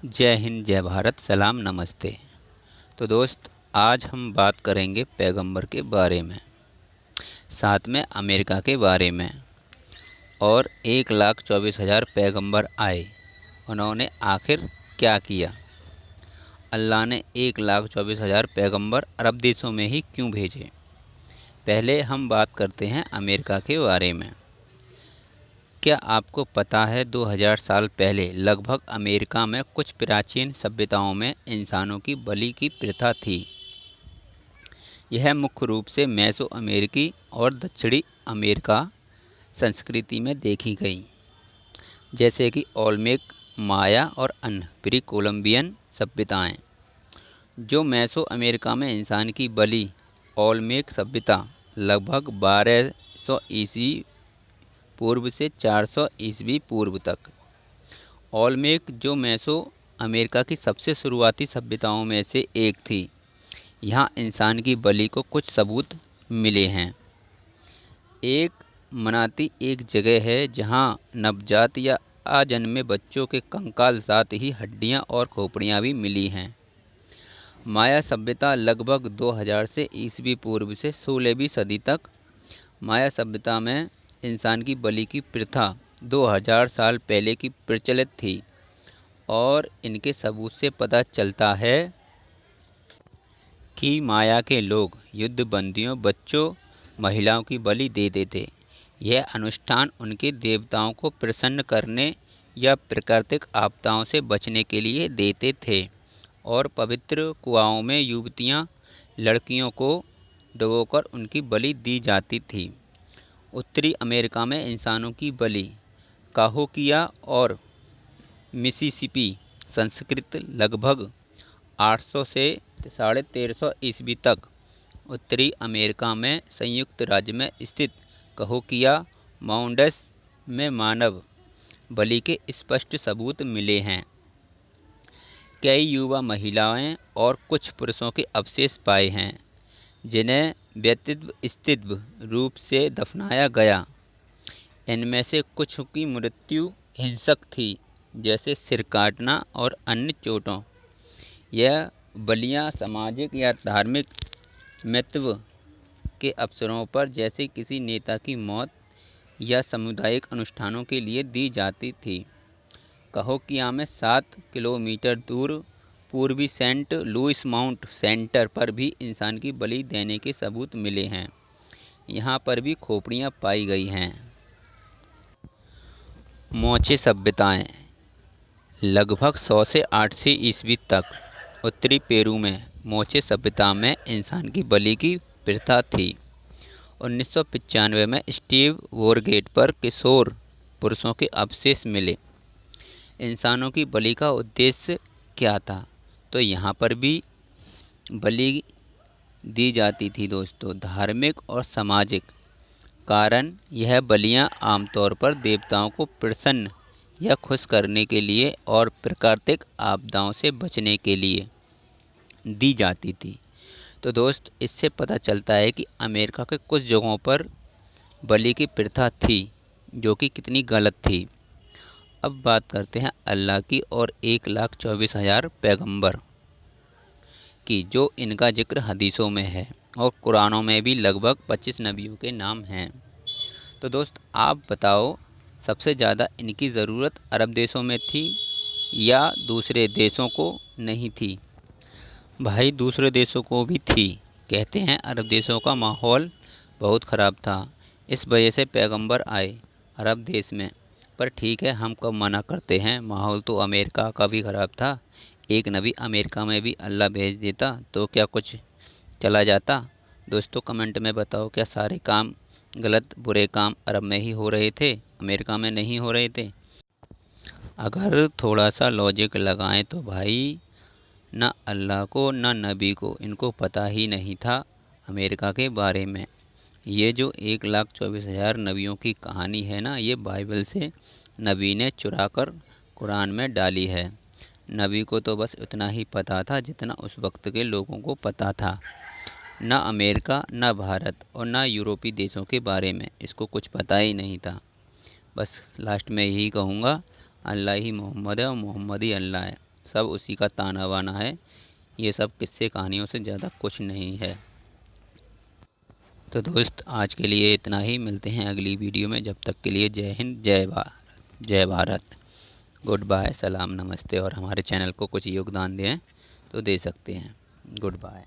जय हिंद, जय भारत, सलाम, नमस्ते। तो दोस्त, आज हम बात करेंगे पैगंबर के बारे में, साथ में अमेरिका के बारे में। और 1,24,000 पैगंबर आए, उन्होंने आखिर क्या किया? अल्लाह ने 1,24,000 पैगंबर अरब देशों में ही क्यों भेजे? पहले हम बात करते हैं अमेरिका के बारे में। क्या आपको पता है 2000 साल पहले लगभग अमेरिका में कुछ प्राचीन सभ्यताओं में इंसानों की बलि की प्रथा थी। यह मुख्य रूप से मेसो अमेरिकी और दक्षिणी अमेरिका संस्कृति में देखी गई, जैसे कि ओल्मेक, माया और अन्य प्री कोलंबियन सभ्यताएं। जो मेसो अमेरिका में इंसान की बलि, ओल्मेक सभ्यता लगभग 1200 ईस्वी पूर्व से 400 ईस्वी पूर्व तक। ओल्मेक, जो मेसो अमेरिका की सबसे शुरुआती सभ्यताओं में से एक थी, यहाँ इंसान की बलि को कुछ सबूत मिले हैं। एक मनाती एक जगह है जहाँ नवजात या अजन्मे बच्चों के कंकाल, साथ ही हड्डियाँ और खोपड़ियाँ भी मिली हैं। माया सभ्यता लगभग 2000 से ईस्वी पूर्व से 16वीं सदी तक। माया सभ्यता में इंसान की बलि की प्रथा 2000 साल पहले की प्रचलित थी और इनके सबूत से पता चलता है कि माया के लोग युद्ध बंदियों, बच्चों, महिलाओं की बलि देते थे। यह अनुष्ठान उनके देवताओं को प्रसन्न करने या प्राकृतिक आपदाओं से बचने के लिए देते थे। और पवित्र कुआओं में युवतियां, लड़कियों को डुबोकर उनकी बलि दी जाती थी। उत्तरी अमेरिका में इंसानों की बलि काहोकिया और मिसिसिपी संस्कृत लगभग 800 से 1350 ईस्वी तक। उत्तरी अमेरिका में संयुक्त राज्य में स्थित काहोकिया माउंटेन्स में मानव बलि के स्पष्ट सबूत मिले हैं। कई युवा महिलाएं और कुछ पुरुषों के अवशेष पाए हैं जिन्हें व्यवस्थित रूप से दफनाया गया। इनमें से कुछ की मृत्यु हिंसक थी, जैसे सिर काटना और अन्य चोटों। यह बलियां सामाजिक या धार्मिक महत्व के अवसरों पर, जैसे किसी नेता की मौत या सामुदायिक अनुष्ठानों के लिए दी जाती थी। काहोकिया में 7 किलोमीटर दूर पूर्वी सेंट लुइस माउंट सेंटर पर भी इंसान की बलि देने के सबूत मिले हैं। यहाँ पर भी खोपड़ियाँ पाई गई हैं। मोचे सभ्यताएं लगभग 100 से 800 ईस्वी तक। उत्तरी पेरू में मोचे सभ्यता में इंसान की बलि की प्रथा थी। 1995 में स्टीव वोरगेट पर किशोर पुरुषों के अवशेष मिले। इंसानों की बलि का उद्देश्य क्या था? तो यहाँ पर भी बलि दी जाती थी दोस्तों, धार्मिक और सामाजिक कारण। यह बलियाँ आमतौर पर देवताओं को प्रसन्न या खुश करने के लिए और प्राकृतिक आपदाओं से बचने के लिए दी जाती थी। तो दोस्त, इससे पता चलता है कि अमेरिका के कुछ जगहों पर बलि की प्रथा थी जो कि कितनी गलत थी। अब बात करते हैं अल्लाह की और 1,24,000 पैगंबर की, जो इनका जिक्र हदीसों में है और कुरानों में भी लगभग 25 नबियों के नाम हैं। तो दोस्त, आप बताओ, सबसे ज़्यादा इनकी ज़रूरत अरब देशों में थी या दूसरे देशों को नहीं थी? भाई, दूसरे देशों को भी थी। कहते हैं अरब देशों का माहौल बहुत ख़राब था, इस वजह से पैगंबर आए अरब देश में। पर ठीक है, हम कब मना करते हैं, माहौल तो अमेरिका का भी ख़राब था। एक नबी अमेरिका में भी अल्लाह भेज देता तो क्या कुछ चला जाता? दोस्तों, कमेंट में बताओ, क्या सारे काम गलत, बुरे काम अरब में ही हो रहे थे, अमेरिका में नहीं हो रहे थे? अगर थोड़ा सा लॉजिक लगाएं तो भाई, न अल्लाह को न नबी को इनको पता ही नहीं था अमेरिका के बारे में। ये जो 1,24,000 नबियों की कहानी है ना, ये बाइबल से नबी ने चुरा कर कुरान में डाली है। नबी को तो बस इतना ही पता था जितना उस वक्त के लोगों को पता था। न अमेरिका, न भारत और न यूरोपीय देशों के बारे में इसको कुछ पता ही नहीं था। बस लास्ट में यही कहूँगा, अल्लाह ही मोहम्मद है और मोहम्मद ही अल्लाह है। सब उसी का ताना बाना है। ये सब किस्से कहानियों से ज़्यादा कुछ नहीं है। तो दोस्त आज के लिए इतना ही, मिलते हैं अगली वीडियो में। जब तक के लिए जय हिंद, जय भारत, गुड बाय, सलाम, नमस्ते। और हमारे चैनल को कुछ योगदान दें तो दे सकते हैं। Good bye.